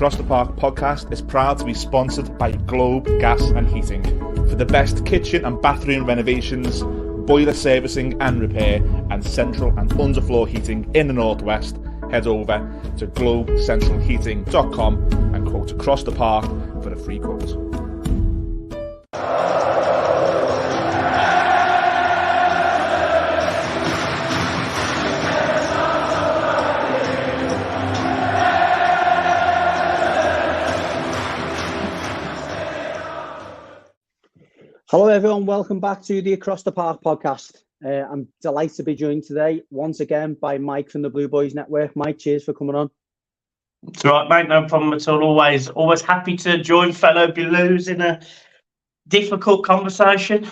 Across the Park podcast is proud to be sponsored by Globe Gas and Heating. For the best kitchen and bathroom renovations, boiler servicing and repair, and central and underfloor heating in the Northwest, head over to globecentralheating.com and quote Across the Park for a free quote. Hello everyone, welcome back to the Across the Park podcast. I'm delighted to be joined today once again by Mike from the Blueboyz network. Mike, cheers for coming on. It's all right, mate, no problem at all. Always happy to join fellow Blues in a difficult conversation.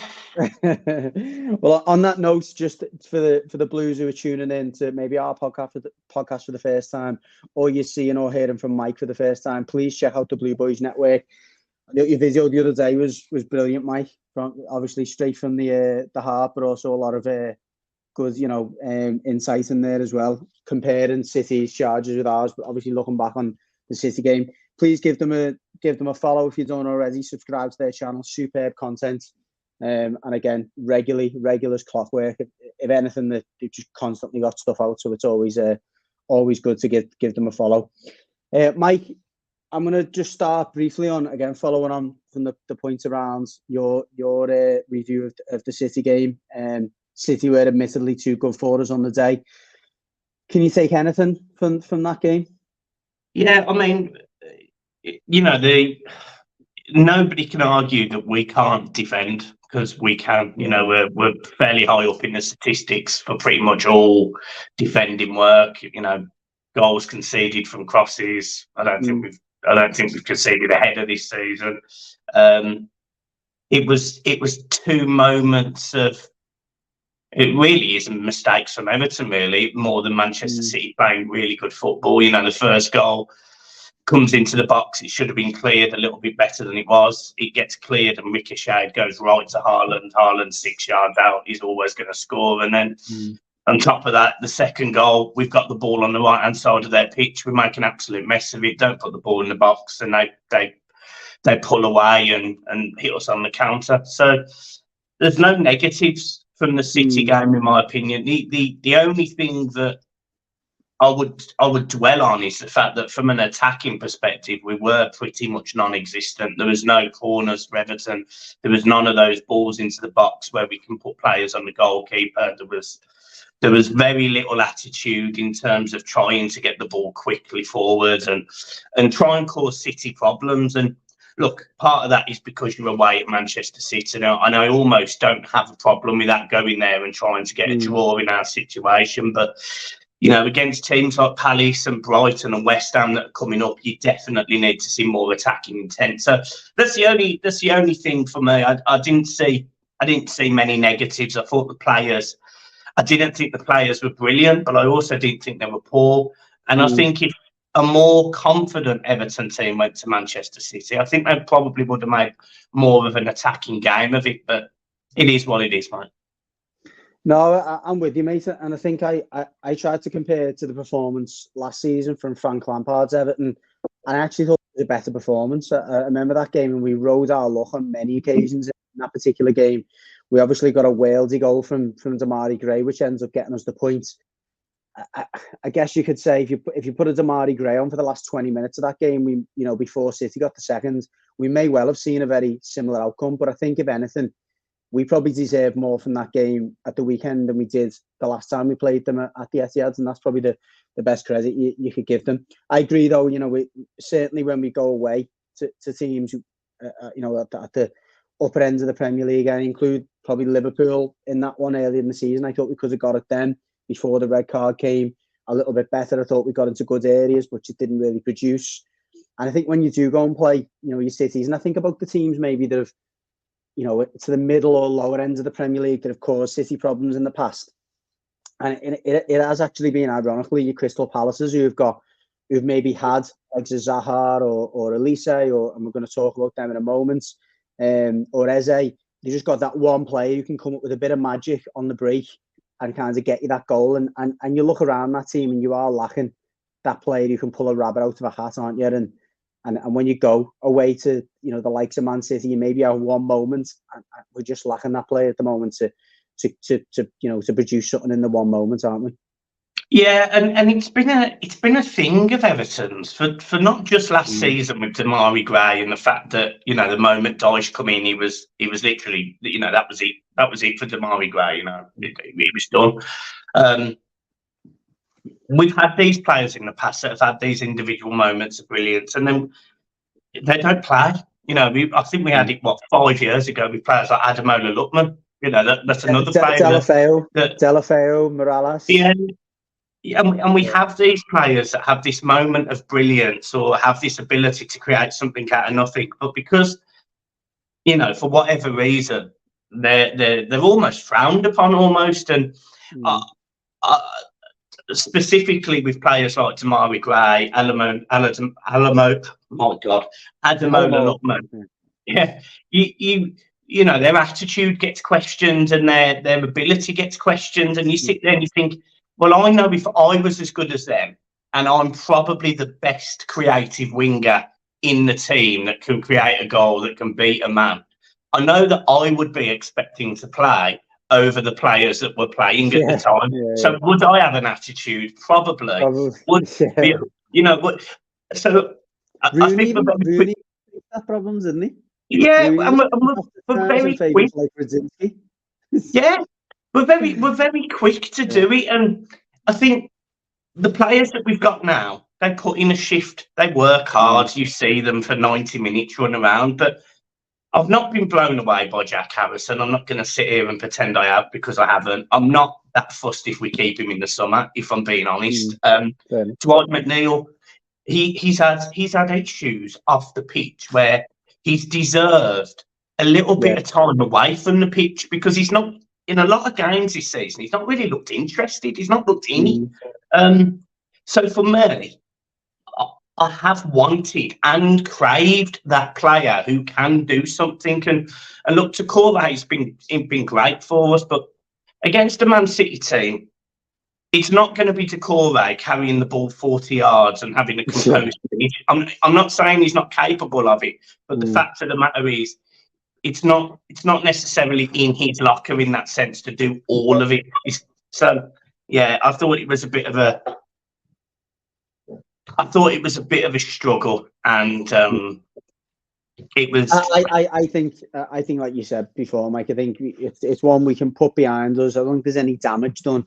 Well, on that note, just for the Blues who are tuning in to maybe our podcast for the first time, or you're seeing or hearing from Mike for the first time, please check out the Blueboyz network. Your video the other day was brilliant, Mike. Obviously straight from the heart, but also a lot of good, insight in there as well. Comparing City's charges with ours, but obviously looking back on the City game. Please give them a follow if you don't already. Subscribe to their channel. Superb content, and again, regulars clockwork. If anything, they've just constantly got stuff out, so it's always good to give them a follow. Mike, I'm going to just start briefly on, again, following on from the points around your review of the City game. City were admittedly too good for us on the day. Can you take anything from that game? Yeah, I mean, nobody can argue that we can't defend, because we can. We're fairly high up in the statistics for pretty much all defending work. Goals conceded from crosses. I don't think we've conceded a header this season. It was two moments of, it really isn't mistakes from Everton, really, more than Manchester City playing really good football. The first goal comes into the box. It should have been cleared a little bit better than it was. It gets cleared and ricocheted, goes right to Haaland. Haaland 6 yards out. He's always going to score. And then on top of that, the second goal, we've got the ball on the right-hand side of their pitch. We make an absolute mess of it. Don't put the ball in the box, and they pull away and hit us on the counter. So there's no negatives from the City game, in my opinion. The only thing that I would dwell on is the fact that from an attacking perspective, we were pretty much non-existent. There was no corners for Everton. There was none of those balls into the box where we can put players on the goalkeeper. There was very little attitude in terms of trying to get the ball quickly forward and try and cause City problems. And look, part of that is because you're away at Manchester City. Now, and I almost don't have a problem with that, going there and trying to get a draw in our situation. But, against teams like Palace and Brighton and West Ham that are coming up, you definitely need to see more attacking intent. So that's the only thing for me. I didn't see many negatives. I didn't think the players were brilliant, but I also didn't think they were poor. And I think if a more confident Everton team went to Manchester City, I think they probably would have made more of an attacking game of it. But it is what it is, mate. No, I'm with you, mate. And I think I tried to compare it to the performance last season from Frank Lampard's Everton. And I actually thought it was a better performance. I remember that game, and we rode our luck on many occasions in that particular game. We obviously got a worldy goal from Demarai Gray, which ends up getting us the point. I guess you could say if you put a Demarai Gray on for the last 20 minutes of that game, before City got the second, we may well have seen a very similar outcome. But I think, if anything, we probably deserve more from that game at the weekend than we did the last time we played them at the Etihad, and that's probably the best credit you could give them. I agree, though. We certainly, when we go away to teams, at the upper end of the Premier League, I include probably Liverpool in that one earlier in the season. I thought we could have got it then before the red card came a little bit better. I thought we got into good areas, but it didn't really produce. And I think when you do go and play, your cities, and I think about the teams maybe that have, to the middle or lower ends of the Premier League that have caused City problems in the past. And it has actually been, ironically, your Crystal Palaces who've maybe had like Zaha or Elise, and we're going to talk about them in a moment, or Eze. You just got that one player who can come up with a bit of magic on the break and kind of get you that goal. And you look around that team and you are lacking that player who can pull a rabbit out of a hat, aren't you? And when you go away to, you know, the likes of Man City, you maybe have one moment, and we're just lacking that player at the moment to you know, to produce something in the one moment, aren't we? Yeah, and it's been a thing of Everton's for not just last season with Damari Gray and the fact that, you know, the moment Dyche come in, he was literally, you know, that was it for Damari Gray. You know, it was done. We've had these players in the past that have had these individual moments of brilliance, and then they don't play. You know, I think we had it 5 years ago with players like Adamola Lookman. You know, that's another player. Delafeu, Morales. Yeah. And we have these players that have this moment of brilliance or have this ability to create something out of nothing, but because, you know, for whatever reason, they're almost frowned upon almost, and specifically with players like Damari Gray, Ademola Lookman. Yeah, you know, their attitude gets questioned and their ability gets questioned, and you sit there and you think, well, I know if I was as good as them, and I'm probably the best creative winger in the team that can create a goal, that can beat a man, I know that I would be expecting to play over the players that were playing at the time. So would I have an attitude? Probably. Be, you know, so Rooney, I think Rooney had problems, didn't he? Yeah, and we're very quick. Like yeah, we're very quick to do it, and I think the players that we've got now, they put in a shift, they work hard. You see them for 90 minutes run around, but I've not been blown away by Jack Harrison. I'm not going to sit here and pretend I have, because I haven't. I'm not that fussed if we keep him in the summer, if I'm being honest. Dwight McNeil, he's had issues off the pitch where he's deserved a little bit of time away from the pitch, because he's not, in a lot of games this season, he's not really looked interested. He's not looked in it. So for me, I have wanted and craved that player who can do something. And look, Takore has been great for us, but against the Man City team, it's not going to be Takore carrying the ball 40 yards and having a composed finish. I'm not saying he's not capable of it, but the fact of the matter is, it's not necessarily in his locker in that sense to do all of it. So yeah, I thought it was a bit of a struggle, and it was. I think like you said before, Mike. I think it's one we can put behind us. I don't think there's any damage done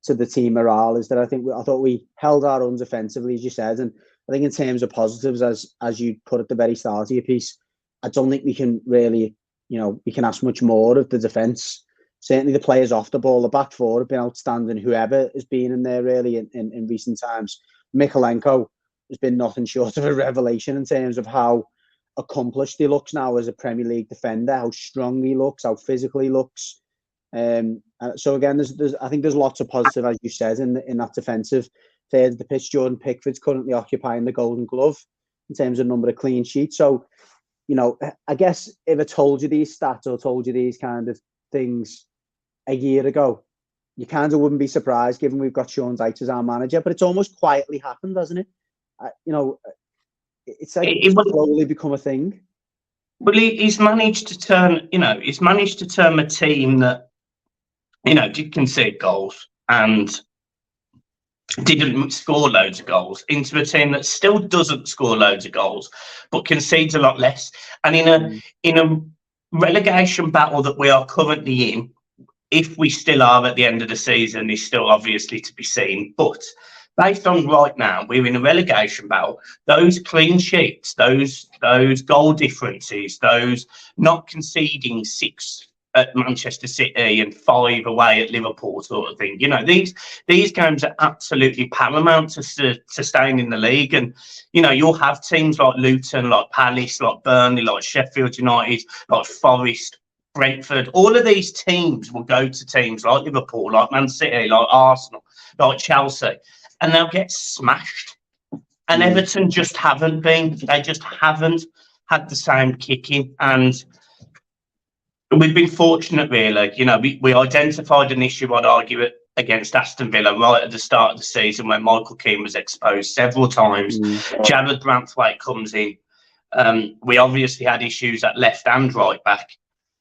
to the team morale. Is that I thought we held our own offensively, as you said, and I think in terms of positives, as you put at the very start of your piece, I don't think we can really, you know, we can ask much more of the defence. Certainly the players off the ball, the back four have been outstanding. Whoever has been in there really in recent times. Mikalenko has been nothing short of a revelation in terms of how accomplished he looks now as a Premier League defender, how strong he looks, how physical he looks. So again, I think there's lots of positive, as you said, in that defensive third of the pitch. Jordan Pickford's currently occupying the Golden Glove in terms of number of clean sheets. So, you know, I guess if I told you these stats or told you these kind of things a year ago, you kind of wouldn't be surprised, given we've got Sean Dyche as our manager. But it's almost quietly happened, hasn't it? You know, it's like it's slowly become a thing. Well, he's managed to turn, a team that, you know, did concede goals and didn't score loads of goals into a team that still doesn't score loads of goals, but concedes a lot less. And in a relegation battle that we are currently in, if we still are at the end of the season, is still obviously to be seen. But based on right now, we're in a relegation battle. Those clean sheets, those goal differences, those not conceding 6 at Manchester City and 5 away at Liverpool, sort of thing. You know, these games are absolutely paramount to staying in the league. And you know, you'll have teams like Luton, like Palace, like Burnley, like Sheffield United, like Forest, Brentford. All of these teams will go to teams like Liverpool, like Man City, like Arsenal, like Chelsea, and they'll get smashed. And Everton just haven't been. They just haven't had the same kicking. And we've been fortunate, really. You know, we identified an issue, I'd argue, against Aston Villa right at the start of the season when Michael Keane was exposed several times. Jared Branthwaite comes in. We obviously had issues at left and right back.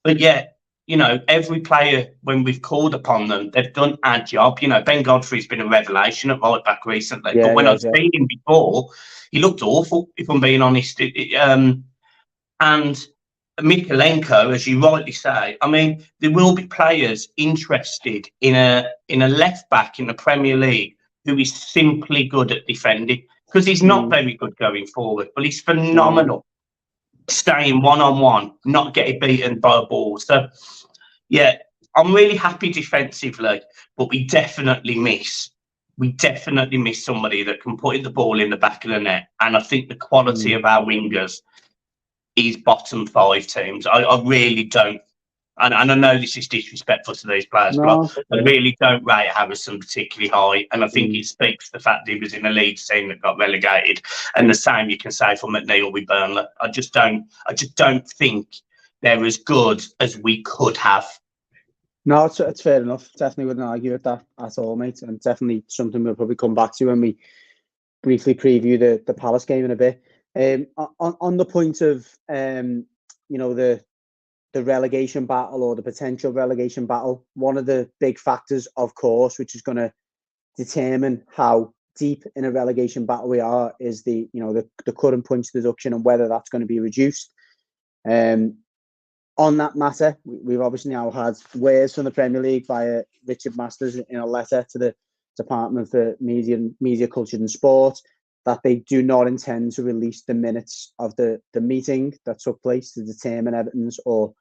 But yeah, you know, every player, when we've called upon them, they've done our job. You know, Ben Godfrey's been a revelation at right back recently. Yeah, but when I've seen him before, he looked awful, if I'm being honest. And Mikalenko, as you rightly say, I mean, there will be players interested in a left back in the Premier League who is simply good at defending, because he's not very good going forward, but he's phenomenal staying one-on-one, not getting beaten by a ball. So, yeah, I'm really happy defensively, but we definitely miss somebody that can put the ball in the back of the net. And I think the quality of our wingers is bottom 5 teams. I really don't. And I know this is disrespectful to these players, but I really don't rate Harrison particularly high. And I think it speaks to the fact that he was in a Leeds team that got relegated. And the same you can say for McNeil with Burnley. I just don't think they're as good as we could have. No, it's fair enough. Definitely wouldn't argue with that at all, mate. And definitely something we'll probably come back to when we briefly preview the Palace game in a bit. On the point of you know, the relegation battle or the potential relegation battle, one of the big factors, of course, which is going to determine how deep in a relegation battle we are, is the current points deduction and whether that's going to be reduced. On that matter, we've obviously now had words from the Premier League via Richard Masters in a letter to the Department for Media, Culture and Sport that they do not intend to release the minutes of the meeting that took place to determine Everton's, or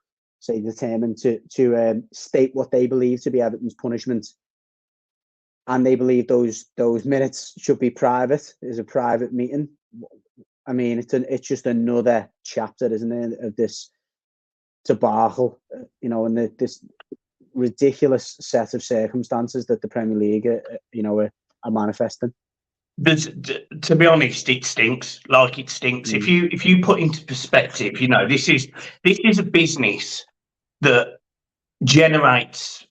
say determined to state what they believe to be Everton's punishment, and they believe those minutes should be private. Is a private meeting. I mean, it's just another chapter, isn't it, of this debacle, you know, and this ridiculous set of circumstances that the Premier League, are manifesting. To be honest, it stinks. Like, it stinks. If you put into perspective, you know, this is a business that generates,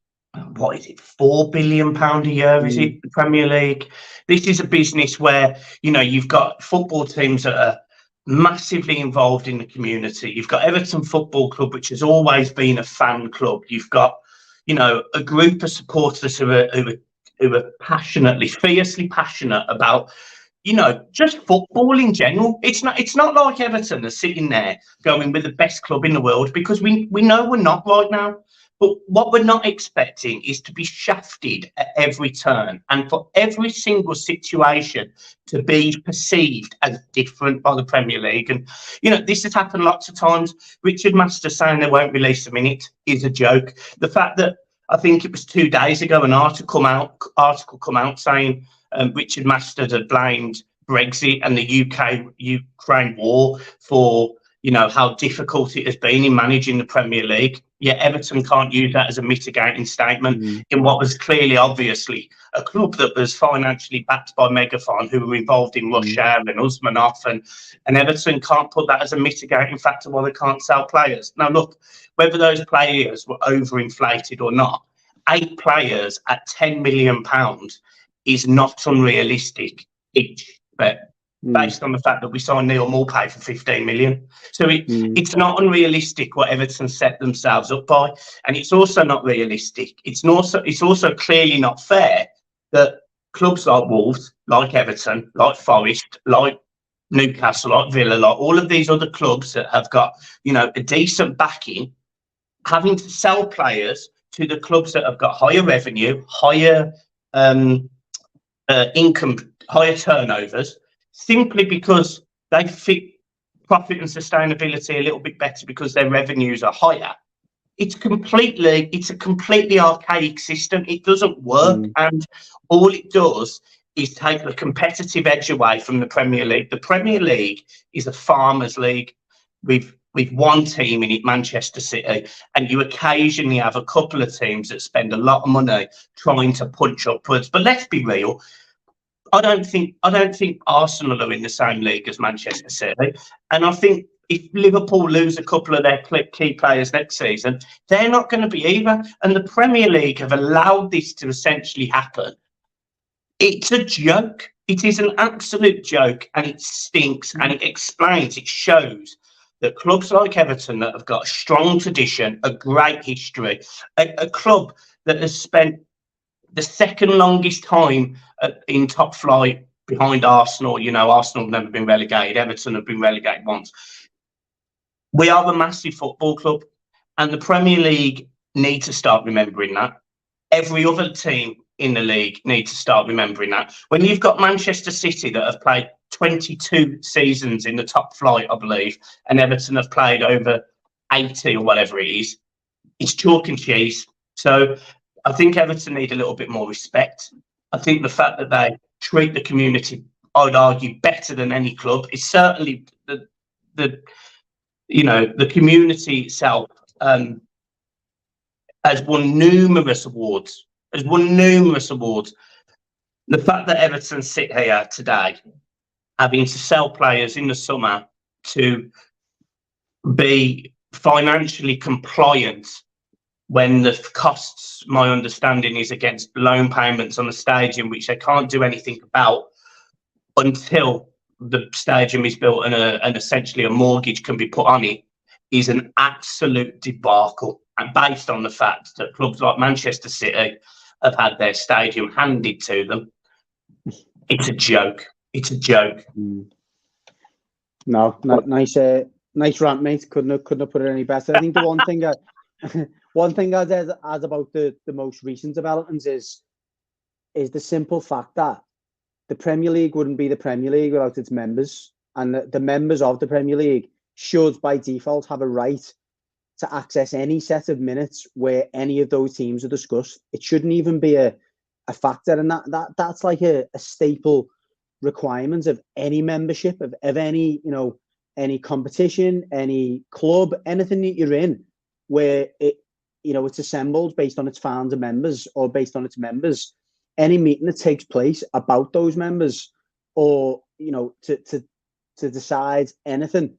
what is it, £4 billion a year, is it, the Premier League? This is a business where, you know, you've got football teams that are massively involved in the community. You've got Everton Football Club, which has always been a fan club. You've got, you know, a group of supporters who are passionately, fiercely passionate about, you know, just football in general. It's not like Everton are sitting there going, we're the best club in the world, because we know we're not right now. But what we're not expecting is to be shafted at every turn, and for every single situation to be perceived as different by the Premier League. And, you know, this has happened lots of times. Richard Masters saying they won't release a minute is a joke. The fact that, I think it was 2 days ago, an article come out saying Richard Masters had blamed Brexit and the UK-Ukraine war for, you know, how difficult it has been in managing the Premier League. Yet Everton can't use that as a mitigating statement in what was clearly, obviously, a club that was financially backed by Megaphone, who were involved in Russia and Usmanov, and Everton can't put that as a mitigating factor why they can't sell players. Now, look, whether those players were overinflated or not, 8 players at £10 million is not unrealistic each, but based on the fact that we saw Neil Maupay for 15 million. So it's not unrealistic what Everton set themselves up by. And it's also not realistic. It's also clearly not fair that clubs like Wolves, like Everton, like Forest, like Newcastle, like Villa, like all of these other clubs that have got, you know, a decent backing, having to sell players to the clubs that have got higher revenue, higher income, higher turnovers, simply because they fit profit and sustainability a little bit better because their revenues are higher. It's a completely archaic system. It doesn't work. And all it does is take the competitive edge away from the Premier League. The Premier League is a farmers' league with one team in it, Manchester City, and you occasionally have a couple of teams that spend a lot of money trying to punch upwards. But let's be real, I don't think Arsenal are in the same league as Manchester City, and I think if Liverpool lose a couple of their key players next season, they're not going to be either. And the Premier League have allowed this to essentially happen. It's a joke. It is an absolute joke, and it stinks, and it explains, it shows that clubs like Everton that have got a strong tradition, a great history, a club that has spent the second longest time in top flight behind Arsenal. You know, Arsenal have never been relegated. Everton have been relegated once. We are a massive football club, and the Premier League need to start remembering that. Every other team in the league need to start remembering that. When you've got Manchester City that have played 22 seasons in the top flight, I believe, and Everton have played over 80 or whatever it is, it's chalk and cheese. So I think Everton need a little bit more respect. I think the fact that they treat the community, I'd argue, better than any club is certainly the community itself has won numerous awards. The fact that Everton sit here today having to sell players in the summer to be financially compliant when the costs, my understanding, is against loan payments on the stadium, which they can't do anything about until the stadium is built and essentially a mortgage can be put on it, is an absolute debacle. And based on the fact that clubs like Manchester City have had their stadium handed to them, it's a joke. It's a joke. No, nice rant, mate. Couldn't have put it any better. I think the one thing I'd add about the most recent developments is the simple fact that the Premier League wouldn't be the Premier League without its members, and the members of the Premier League should, by default, have a right to access any set of minutes where any of those teams are discussed. It shouldn't even be a factor, and that's like a staple requirement of any membership of any any competition, any club, anything that you're in, where it's assembled based on its founder members or based on its members. Any meeting that takes place about those members, or to decide anything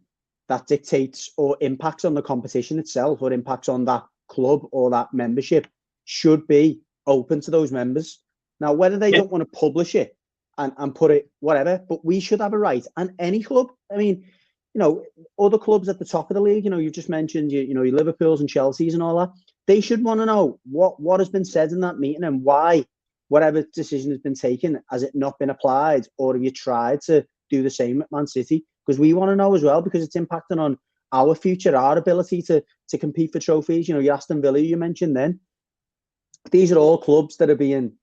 that dictates or impacts on the competition itself or impacts on that club or that membership, should be open to those members. Now, whether they don't want to publish it and put it whatever, but we should have a right. And any club, I mean, other clubs at the top of the league, you just mentioned your Liverpools and Chelseas and all that, they should want to know what has been said in that meeting and why whatever decision has been taken, has it not been applied, or have you tried to do the same at Man City? Because we want to know as well, because it's impacting on our future, our ability to compete for trophies. Your Aston Villa you mentioned then, these are all clubs that are being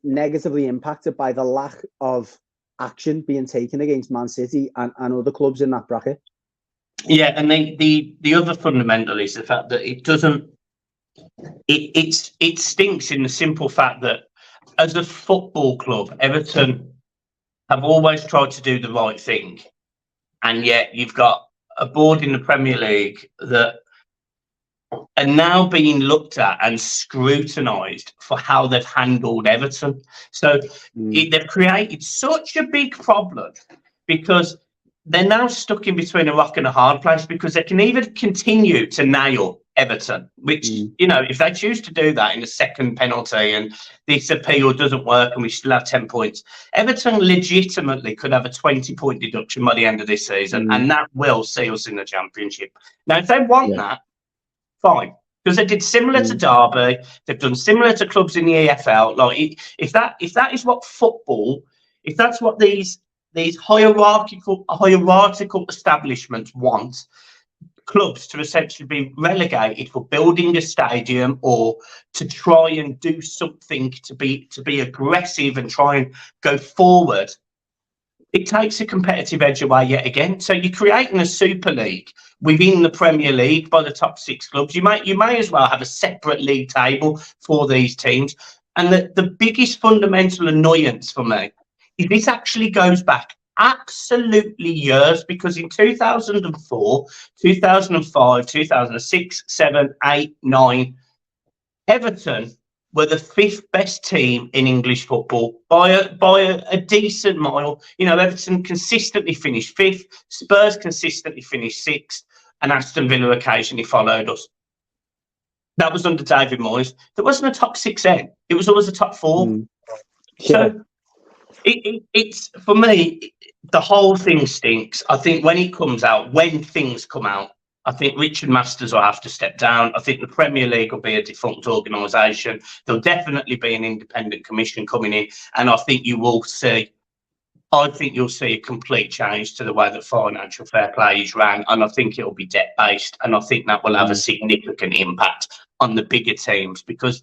negatively impacted by the lack of action being taken against Man City and other clubs in that bracket. Yeah, and the other fundamental is the fact that it stinks in the simple fact that as a football club, Everton have always tried to do the right thing, and yet you've got a board in the Premier League that are now being looked at and scrutinised for how they've handled Everton. So they've created such a big problem, because they're now stuck in between a rock and a hard place, because they can either continue to nail Everton, which, if they choose to do that in the second penalty and this appeal doesn't work and we still have 10 points, Everton legitimately could have a 20-point deduction by the end of this season, and that will see us in the Championship. Now, if they want that, fine, because they did similar to Derby, they've done similar to clubs in the EFL. Like, if that is what football, if that's what these hierarchical establishments want, clubs to essentially be relegated for building a stadium or to try and do something to be aggressive and try and go forward, it takes a competitive edge away yet again. So you're creating a Super League within the Premier League by the top 6 clubs. You may as well have a separate league table for these teams. And the biggest fundamental annoyance for me is this actually goes back absolutely years, because in 2004, 2005, 2006, 7, 8, 9, Everton were the 5th best team in English football by a decent mile. You know, Everton consistently finished 5th, Spurs consistently finished 6th, and Aston Villa occasionally followed us. That was under David Moyes. There wasn't a top 6 then. It was always a top 4. Yeah. So it's for me, the whole thing stinks. I think when things come out, I think Richard Masters will have to step down. I think the Premier League will be a defunct organisation. There'll definitely be an independent commission coming in, and I think you'll see a complete change to the way that financial fair play is ran, and I think it'll be debt based, and I think that will have a significant impact on the bigger teams, because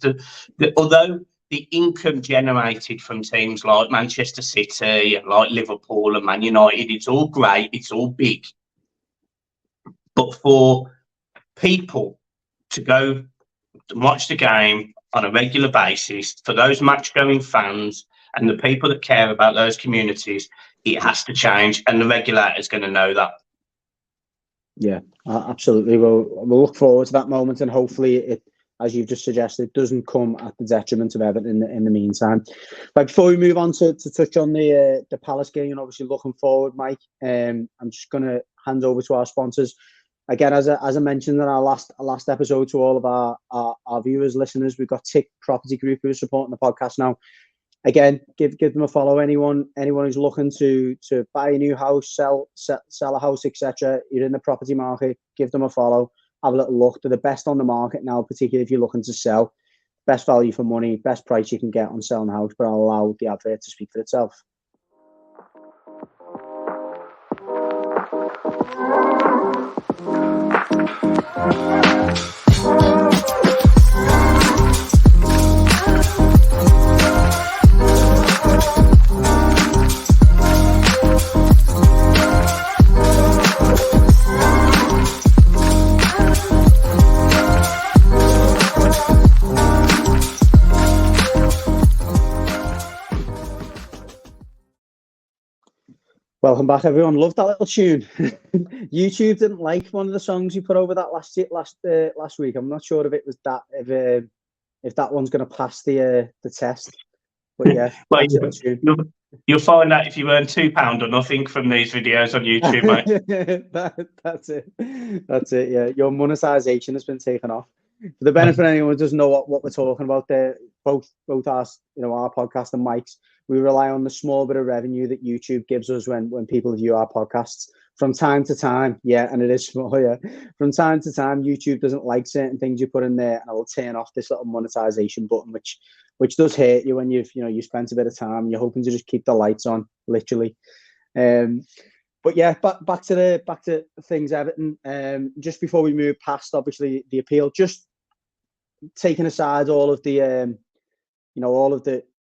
although the income generated from teams like Manchester City, like Liverpool and Man United, it's all great, it's all big. But for people to go and watch the game on a regular basis, for those match-going fans and the people that care about those communities, it has to change, and the regulator's going to know that. Yeah, absolutely. We'll look forward to that moment, and hopefully it, as you've just suggested, doesn't come at the detriment of Everton in the meantime. But before we move on to touch on the Palace game, and obviously looking forward, Mike, I'm just going to hand over to our sponsors. Again, as I mentioned in our last episode, to all of our viewers, listeners, we've got Tick Property Group who are supporting the podcast now. Again, give them a follow. Anyone who's looking to buy a new house, sell a house, etc. You're in the property market, give them a follow. Have a little look. They're the best on the market now, particularly if you're looking to sell. Best value for money, best price you can get on selling a house, but I'll allow the advert to speak for itself. Welcome back, everyone. Loved that little tune. YouTube didn't like one of the songs you put over that last week. I'm not sure if it was that if that one's going to pass the test. But yeah, well, you'll find out if you earn £2 or nothing from these videos on YouTube, mate. That's it. Yeah, your monetization has been taken off. For the benefit of anyone who doesn't know what we're talking about, there, both our podcast and Mike's, we rely on the small bit of revenue that YouTube gives us when people view our podcasts. From time to time, yeah, and it is small, yeah. From time to time, YouTube doesn't like certain things you put in there, and it will turn off this little monetization button, which does hurt you when you spent a bit of time. You're hoping to just keep the lights on, literally. But yeah, back to things, Everton. Just before we move past, obviously, the appeal, just taking aside all of the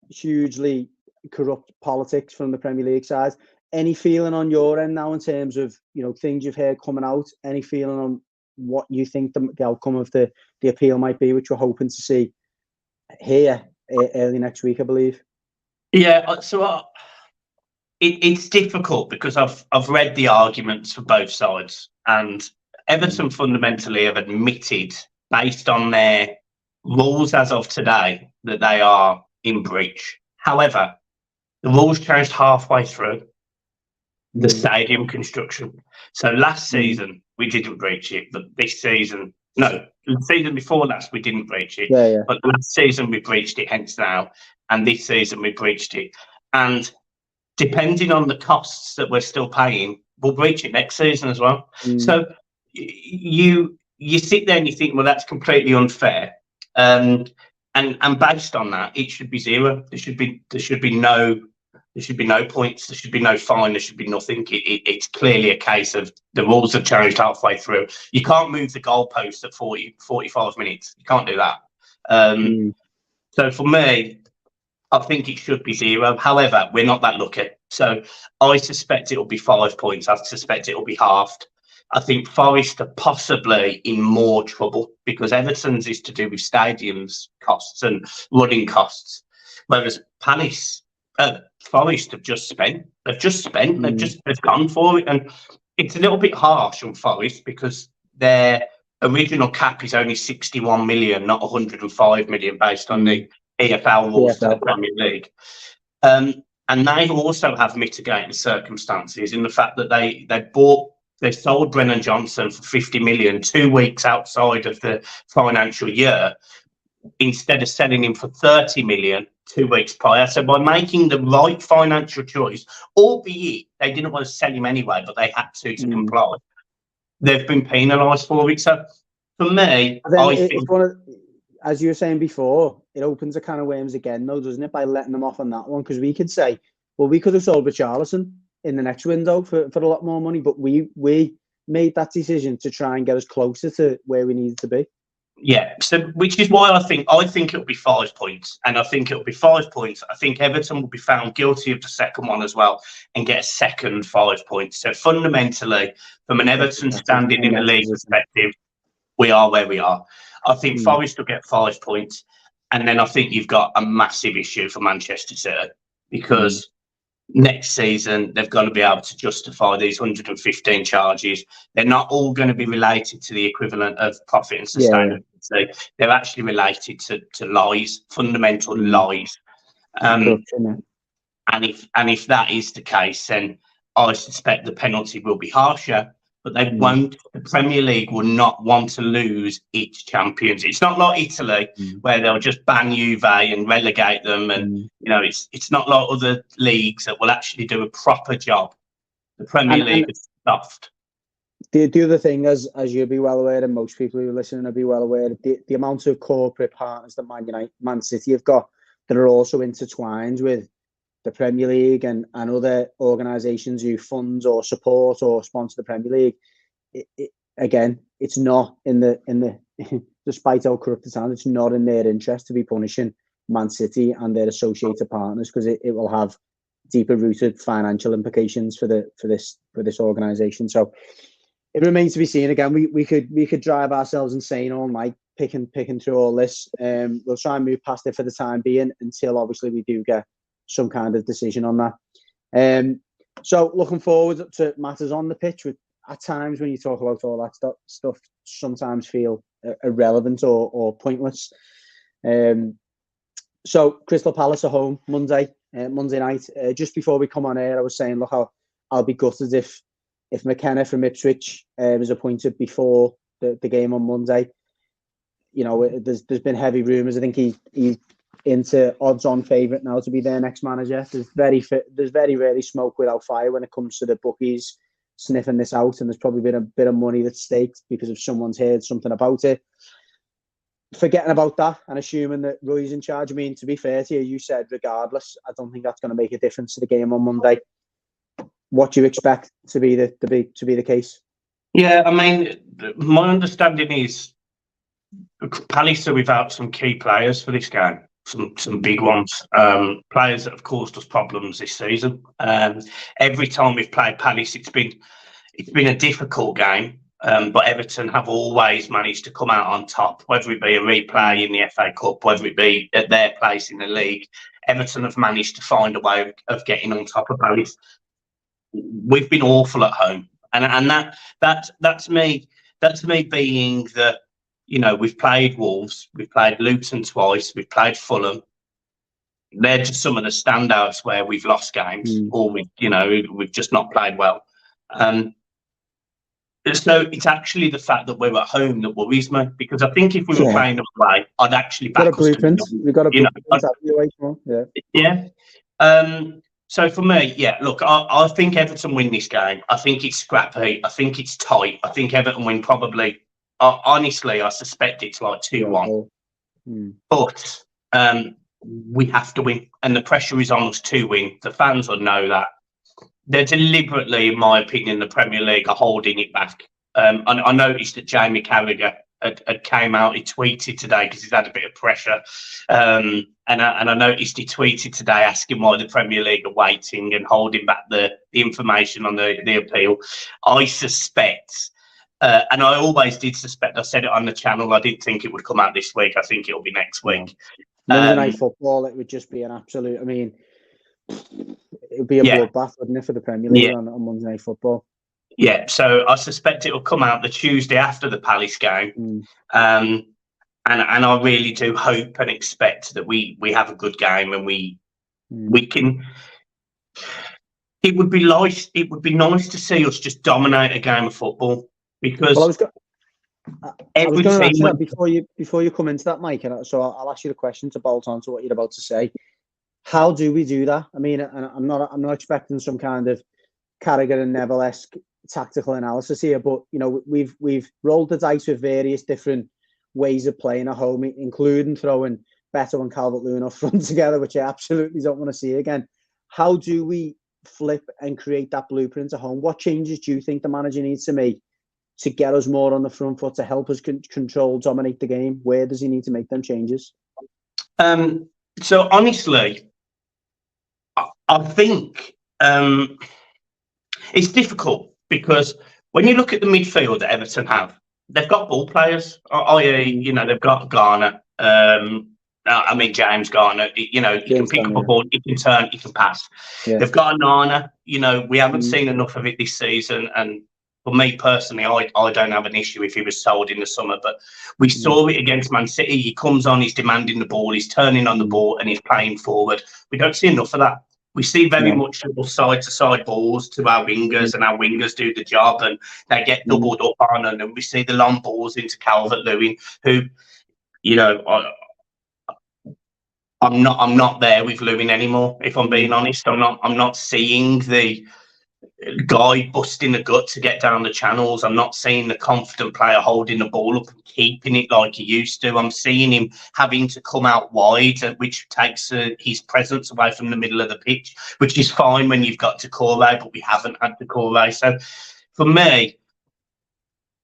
hugely corrupt politics from the Premier League side, any feeling on your end now in terms of things you've heard coming out? Any feeling on what you think the outcome of the appeal might be, which we're hoping to see here early next week, I believe? Yeah, so it's difficult because I've read the arguments for both sides, and Everton fundamentally have admitted, based on their rules as of today, that they are in breach. However, the rules changed halfway through the stadium construction. So last season we didn't breach it, but this season, no, the season before last we didn't breach it. Yeah. But last season we breached it, hence now, and this season we breached it. And depending on the costs that we're still paying, we'll breach it next season as well. So you sit there and you think, well, that's completely unfair. And based on that, it should be zero. There should be no points. There should be no fine. There should be nothing. It's clearly a case of the rules have changed halfway through. You can't move the goalpost at 45 minutes. You can't do that. So for me, I think it should be zero. However, we're not that lucky. So I suspect it will be 5 points. I suspect it will be halved. I think Forest are possibly in more trouble because Everton's is to do with stadiums costs and running costs, whereas Forest have just spent. They've gone for it, and it's a little bit harsh on Forest because their original cap is only 61 million, not 105 million, based on the EFL rules to the EFL. Premier League. And they also have mitigating circumstances in the fact that they sold Brennan Johnson for 50 million 2 weeks outside of the financial year, instead of selling him for 30 million 2 weeks prior. So by making the right financial choice, albeit they didn't want to sell him anyway, but they had to comply, they've been penalised for it. So for me, I think, as you were saying before, it opens a can of worms again, though, doesn't it, by letting them off on that one? Because we could say, well, we could have sold Richarlison in the next window for a lot more money, but we made that decision to try and get us closer to where we needed to be. Yeah, so which is why I think it'll be 5 points, and I think it'll be 5 points. I think Everton will be found guilty of the second one as well and get a second 5 points. So fundamentally, from an Everton standing in the league perspective, we are where we are. I think Forest will get 5 points, and then I think you've got a massive issue for Manchester City, because next season they've got to be able to justify these 115 charges. They're not all going to be related to the equivalent of profit and sustainability. They're actually related to lies, fundamental lies. And if that is the case, then I suspect the penalty will be harsher. But they won't. The Premier League will not want to lose its champions. It's not like Italy, where they'll just ban Juve and relegate them, and it's not like other leagues that will actually do a proper job. The Premier League is soft. The other thing, as you'll be well aware, and most people who are listening will be well aware, the amount of corporate partners that Man City have got that are also intertwined with the Premier League and other organisations who fund or support or sponsor the Premier League. Again, it's not in the despite how corrupt it sounds, it's not in their interest to be punishing Man City and their associated partners, because it will have deeper rooted financial implications for this organisation. So it remains to be seen. Again, we could drive ourselves insane all night picking through all this. We'll try and move past it for the time being until obviously we do get some kind of decision on that. So looking forward to matters on the pitch, which at times when you talk about all that stuff sometimes feel irrelevant or pointless. So Crystal Palace at home Monday night. Just before we come on air, I was saying, look, I'll be gutted if McKenna from Ipswich is appointed before the game on Monday. There's been heavy rumours. I think he's into odds-on favourite now to be their next manager. There's very rarely smoke without fire when it comes to the bookies sniffing this out, and there's probably been a bit of money that's staked because if someone's heard something about it. Forgetting about that and assuming that Roy's in charge. I mean, to be fair to you, you said regardless, I don't think that's going to make a difference to the game on Monday. What do you expect to be the case? Yeah, I mean, my understanding is Palace are without some key players for this game. Some big ones, players that have caused us problems this season. Every time we've played Palace, it's been a difficult game, but Everton have always managed to come out on top, whether it be a replay in the FA Cup, whether it be at their place in the league. Everton have managed to find a way of getting on top of Palace. We've been awful at home, and that's me being the. We've played Wolves, we've played Luton twice, we've played Fulham. They're just some of the standouts where we've lost games, or we've just not played well. So it's actually the fact that we're at home that worries me, because I think if we were playing away, I'd actually back us. We've got a blueprint. Yeah. So for me, look, I think Everton win this game. I think it's scrappy. I think it's tight. I think Everton win probably. Honestly, I suspect it's like 2-1. But we have to win, and the pressure is on us to win. The fans will know that. They're deliberately, in my opinion, the Premier League are holding it back. I noticed that Jamie Carragher had came out. He tweeted today because he's had a bit of pressure, and I noticed he tweeted today asking why the Premier League are waiting and holding back the information on the appeal. I suspect. And I always did suspect, I said it on the channel, I didn't think it would come out this week. I think it'll be next week. Monday Night Football, it would just be an absolute, I mean, it would be a bloodbath, wouldn't it, for the Premier League on Monday Night Football? Yeah, so I suspect it will come out the Tuesday after the Palace game. and I really do hope and expect that we have a good game and we can. It would be nice. It would be nice to see us just dominate a game of football because Well, I was going to team answer that before you come into that, Mike. And so I'll ask you the question to bolt on to what you're about to say. How do we do that? I mean, and I'm not expecting some kind of Carragher and Neville-esque tactical analysis here, but you know, we've rolled the dice with various different ways of playing at home, including throwing Beto and Calvert-Lewin up front together, which I absolutely don't want to see again. How do we flip and create that blueprint at home? What changes do you think the manager needs to make to get us more on the front foot, to help us control, dominate the game? Where does he need to make them changes? So honestly, I think it's difficult because when you look at the midfield that Everton have, they've got ball players, i.e., you know, they've got Garner. I mean, James Garner, you know, he can pick up a ball, he can turn, he can pass. Yeah. They've got Nana, you know, we haven't seen enough of it this season. And for me personally, I don't have an issue if he was sold in the summer, but we saw it against Man City. He comes on, he's demanding the ball, he's turning on the ball, and he's playing forward. We don't see enough of that. We see very much little side-to-side balls to our wingers, and our wingers do the job, and they get doubled up on, and we see the long balls into Calvert-Lewin, who, you know, I'm not there with Lewin anymore. If I'm being honest, I'm not seeing the guy busting the gut to get down the channels. I'm not seeing the confident player holding the ball up and keeping it like he used to. I'm seeing him having to come out wide, which takes his presence away from the middle of the pitch, which is fine when you've got Decore, but we haven't had Decore. So for me,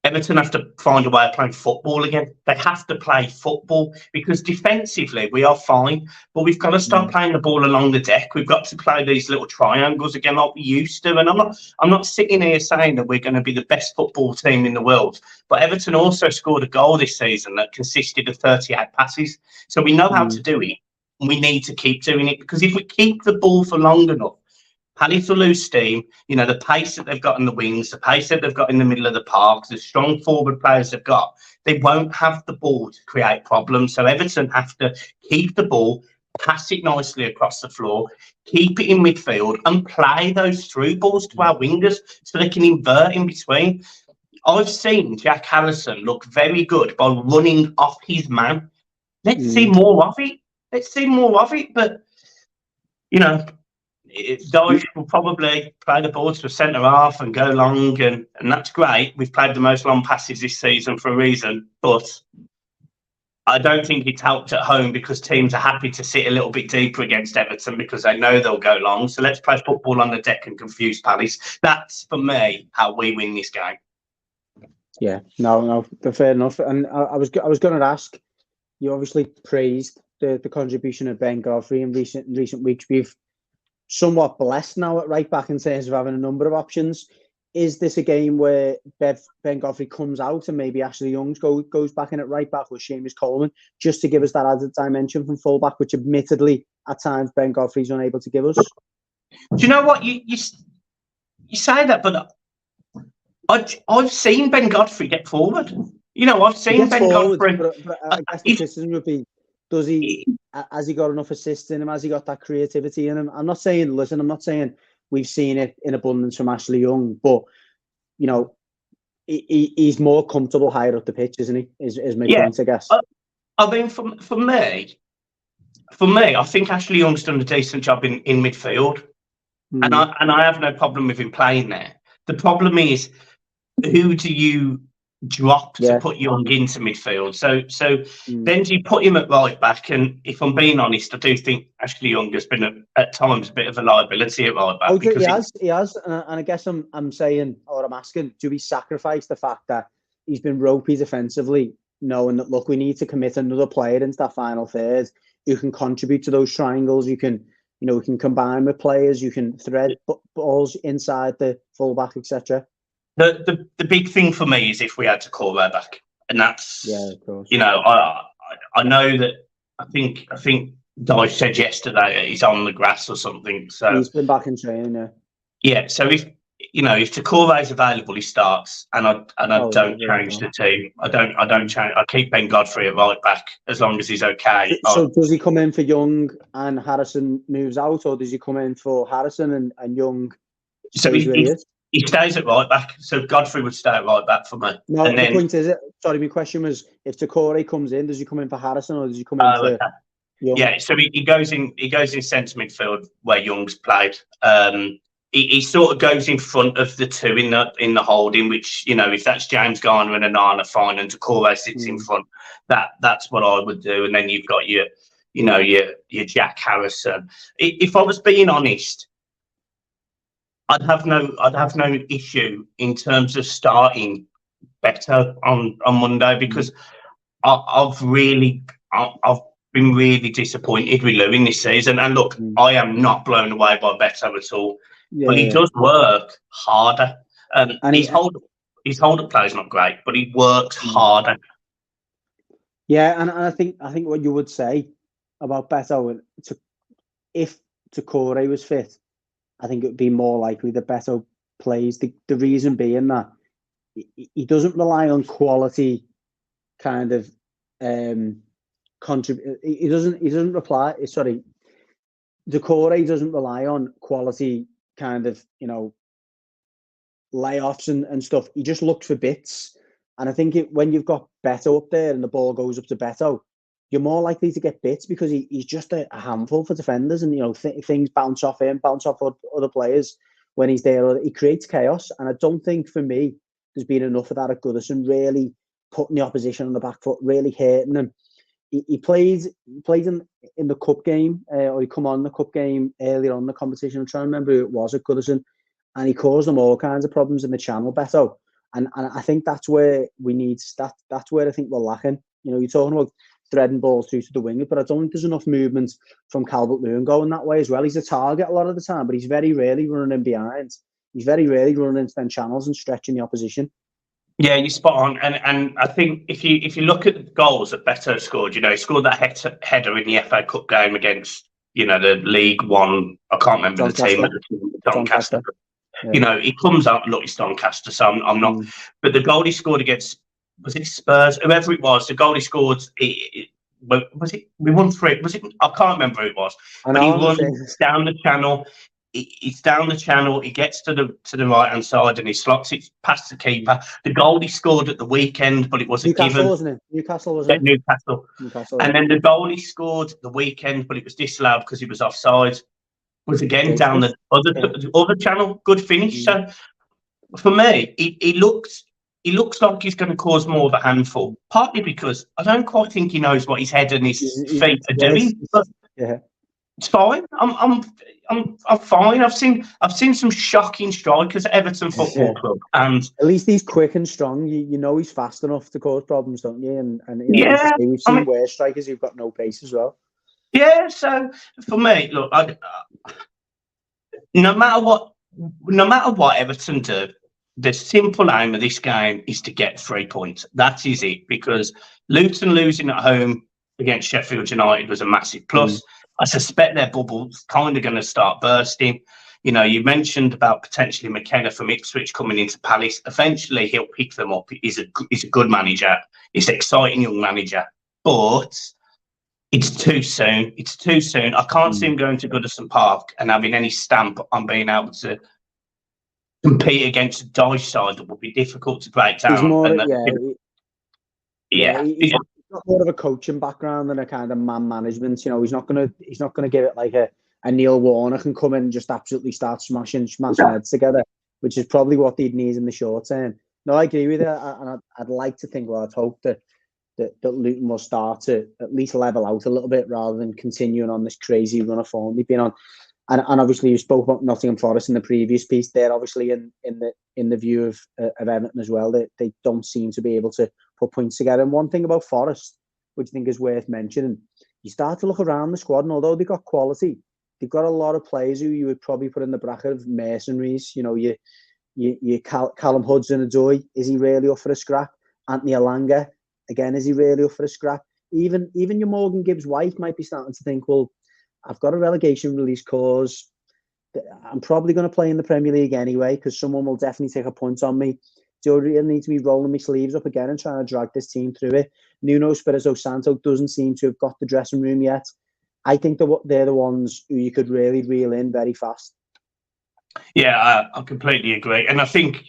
Everton have to find a way of playing football again. They have to play football because defensively we are fine, but we've got to start playing the ball along the deck. We've got to play these little triangles again like we used to. And I'm not sitting here saying that we're going to be the best football team in the world, but Everton also scored a goal this season that consisted of 38 passes. So we know how to do it. And we need to keep doing it because if we keep the ball for long enough, Palace will lose steam. You know, the pace that they've got in the wings, the pace that they've got in the middle of the park, the strong forward players they've got, they won't have the ball to create problems. So Everton have to keep the ball, pass it nicely across the floor, keep it in midfield and play those through balls to our wingers so they can invert in between. I've seen Jack Harrison look very good by running off his man. Let's see more of it. Let's see more of it. But, you know, Dyche will probably play the ball to a centre half and go long, and that's great. We've played the most long passes this season for a reason, but I don't think it's helped at home because teams are happy to sit a little bit deeper against Everton because they know they'll go long. So let's play football on the deck and confuse Palace. That's, for me, how we win this game. Yeah, no, fair enough. And I was going to ask, you obviously praised the contribution of Ben Godfrey in recent weeks. We've somewhat blessed now at right back in terms of having a number of options. Is this a game where Ben Godfrey comes out and maybe Ashley Young goes back in at right back with Seamus Coleman just to give us that added dimension from full back, which admittedly at times Ben Godfrey's unable to give us? Do you know what you say that, but I've seen Ben Godfrey get forward. You know, I've seen Ben Godfrey. But I guess the criticism would be, has he got enough assists in him? Has he got that creativity in him? I'm not saying we've seen it in abundance from Ashley Young, but, you know, he's more comfortable higher up the pitch, isn't he? Is my point, I guess. I mean, for me, I think Ashley Young's done a decent job in midfield, and I have no problem with him playing there. The problem is, who do you drop to put Young into midfield? So then do you put him at right back? And if I'm being honest, I do think Ashley Young has been at times a bit of a liability at right back. He has, and I guess I'm saying, or I'm asking, do we sacrifice the fact that he's been ropey defensively, knowing that, look, we need to commit another player into that final third who can contribute to those triangles? You can, you know, we can combine with players, you can thread balls inside the fullback, etc. The big thing for me is if we had to call that back, and that's of course. You know, I know that I think Dyche said yesterday he's on the grass or something. So he's been back in training. Yeah. So if Takore is available, he starts, and I don't change the team. I don't change. I keep Ben Godfrey at right back as long as he's okay. So does he come in for Young and Harrison moves out, or does he come in for Harrison and Young stays where he is? He stays at right back, so Godfrey would stay at right back for me. No, and the point is, my question was, if Takore comes in, does he come in for Harrison or does he come in for Young? Yeah, so he goes in centre midfield where Young's played. He sort of goes in front of the two in the holding, which, if that's James Garner and Onana, fine, and Takore sits in front. That's what I would do, and then you've got your Jack Harrison. If I was being honest, I'd have no issue in terms of starting better on Monday, because I've been really disappointed with Lewin this season. And look, I am not blown away by Beto at all, but he does work harder. And his hold-up play is not great, but he works harder. Yeah, and I think what you would say about Beto, if Takore was fit, I think it would be more likely that Beto plays. The reason being that he doesn't rely on quality kind of contribute. He doesn't reply. Sorry, Takore doesn't rely on quality kind of layoffs and stuff. He just looks for bits. And I think when you've got Beto up there and the ball goes up to Beto, you're more likely to get bits because he's just a handful for defenders, and things bounce off him, bounce off other players when he's there. He creates chaos, and I don't think for me there's been enough of that at Goodison, really putting the opposition on the back foot, really hurting them. He played in the cup game, or he come on the cup game earlier on in the competition. I'm trying to remember who it was at Goodison, and he caused them all kinds of problems in the channel, Beto. And I think that's where we need that's where I think we're lacking. You're talking about threading balls through to the winger, but I don't think there's enough movement from Calvert-Lewin going that way as well. He's a target a lot of the time, but he's very rarely running in behind. He's very rarely running into them channels and stretching the opposition. Yeah, you're spot on, and I think if you look at the goals that Beto scored, he scored that header in the FA Cup game against the League One. I can't remember team at the time. Doncaster. Yeah. He comes out. Look, it's Doncaster, so I'm not. But the goal he scored against, was it Spurs? Whoever it was, the goal he scored. Was it? We won 3. Was it? I can't remember who it was. But he runs down the channel. He's down the channel. He gets to the right hand side and he slots it past the keeper. The goal he scored at the weekend, but it wasn't given. Wasn't it? Newcastle, wasn't it? Newcastle. And then the goal he scored the weekend, but it was disallowed because he was offside. Was again down the other channel. Good finish. So for me, he looks like he's going to cause more of a handful. Partly because I don't quite think he knows what his head and his feet are doing. But it's fine. I'm fine. I've seen some shocking strikers at Everton Football Club, and at least he's quick and strong. He's fast enough to cause problems, don't you? And we've seen worse strikers who've got no pace as well. Yeah. So for me, look, no matter what Everton do, the simple aim of this game is to get 3 points. That is it, because Luton losing at home against Sheffield United was a massive plus. I suspect their bubble's kind of going to start bursting. You mentioned about potentially McKenna from Ipswich coming into Palace. Eventually, he'll pick them up. He's a good manager. He's an exciting young manager. But it's too soon. It's too soon. I can't see him going to Goodison Park and having any stamp on being able to compete against a Dyche side that would be difficult to break down. He's got more of a coaching background than a kind of man management. He's not gonna give it like a Neil Warnock and come in and just absolutely start smashing heads together, which is probably what they'd need in the short term. No, I agree with you, and I'd like to think, I'd hope that Luton will start to at least level out a little bit rather than continuing on this crazy run of form they've been on. And obviously you spoke about Nottingham Forest in the previous piece. They're obviously in the view of Everton as well. They don't seem to be able to put points together. And one thing about Forest, which I think is worth mentioning, you start to look around the squad, and although they've got quality, they've got a lot of players who you would probably put in the bracket of mercenaries. You Callum Hudson-Odoi, is he really up for a scrap? Anthony Elanga, again, is he really up for a scrap? Even your Morgan Gibbs-White might be starting to think, well, I've got a relegation release clause. I'm probably going to play in the Premier League anyway, because someone will definitely take a punt on me. Do I really need to be rolling my sleeves up again and trying to drag this team through it? Nuno Espirito Santo doesn't seem to have got the dressing room yet. I think they're the ones who you could really reel in very fast. Yeah, I completely agree. And I think,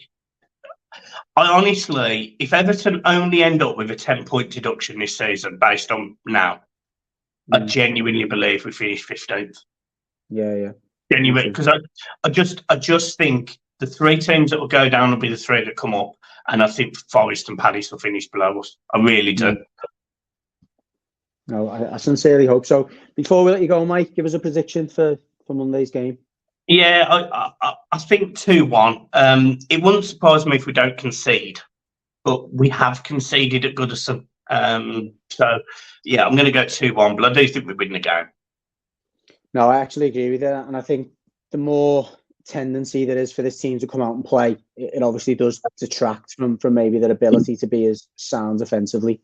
I honestly, if Everton only end up with a 10-point deduction this season based on now, I genuinely believe we finish 15th. Yeah. Genuinely, because I just think the three teams that will go down will be the three that come up, and I think Forest and Palace will finish below us. I really do. No, I sincerely hope so. Before we let you go, Mike, give us a prediction for Monday's game. Yeah, I think 2-1. It wouldn't surprise me if we don't concede, but we have conceded at Goodison. So, yeah, I'm going to go 2-1, but I do think we win the game. No, I actually agree with that. And I think the more tendency there is for this team to come out and play, it obviously does detract from maybe their ability to be as sound offensively.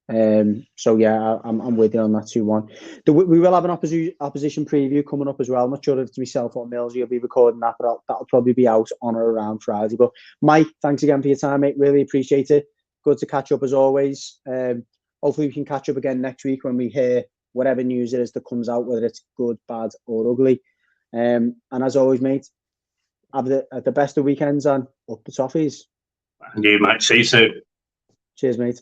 So, yeah, I'm with you on that 2-1. We will have an opposition preview coming up as well. I'm not sure if it's myself or Mills you'll be recording that, but that'll probably be out on or around Friday. But, Mike, thanks again for your time, mate. Really appreciate it. Good to catch up as always. Hopefully we can catch up again next week when we hear whatever news it is that comes out, whether it's good, bad, or ugly. And as always, mate, have the best of weekends and up the toffees. And you, mate. See you soon. Cheers, mate.